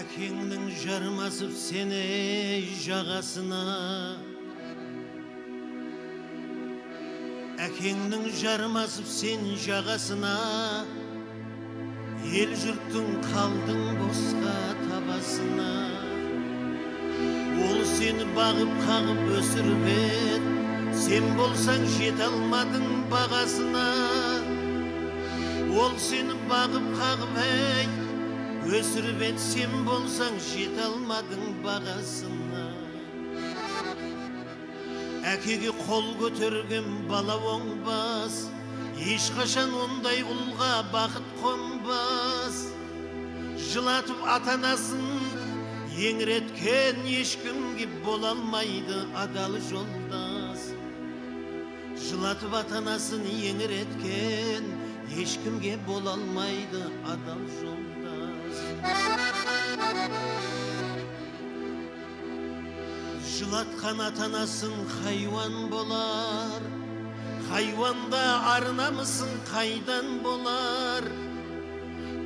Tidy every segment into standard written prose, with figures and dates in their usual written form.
Әкеңнің жармасып сені жағасына, әкеңнің жармасып сен жағасына, ел жұрттың қалдың босқа табасына. Ол сені бағып қағып өсіріп ед, сен болсаң жете алмадың бағасына. Ол сені бағып қағып ей, өсіріп ед, сен болсаң жете алмадың бағасына. Әкеге қол көтерген бала оңбас, ешқашан ондай ұлға бақыт қонбас. Жылатып ата-анасын еңіреткен ешкімге бола алмайды адал жолдас. Жылатып ата-анасын еңіреткен ешкімге бола алмайды адал жолдас. Жылатқан ата-анасын хайуан болар, хайуанда ар-намысың қайдан болар?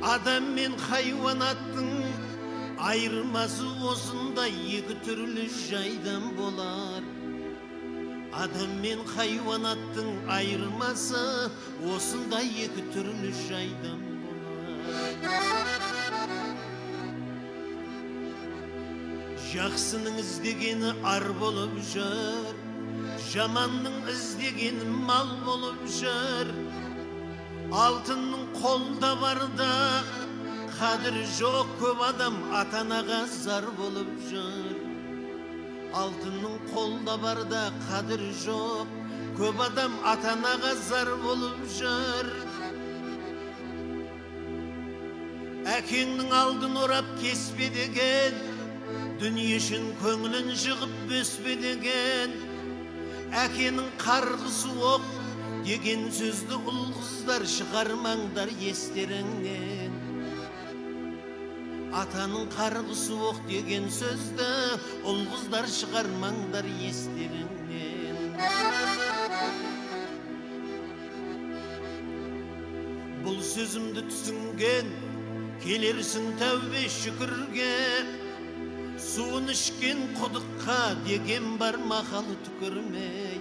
Адам мен хайуанаттың айырмасы осындай екі түрлі жайдан болар. Адам мен хайуанаттың айырмасы осындай екі түрлі жайдан болар. Жақсының іздегені ар болып жүр, жаманның іздегені мал болып жүр. Алтынның қолда барда қадір жоқ, көп адам ата-анаға зар болып жүр. Алтынның қолда барда қадір жоқ, көп адам ата-анаға зар болып жүр. Әкеңнің алдын орап кеспе деген, дүние үшін көңілін жығып өспе деген. Әкенің қарғысы оқ деген сөзді ұл қыздар шығармаңдар естеріңнен. Атаның қарғысы оқ деген сөзді ұл қыздар шығармаңдар естеріңнен. Бұл сөзімді түсінген келерсің тәубе шүкірге. Суын ішкен құдыққа деген бар мақал түкірмей.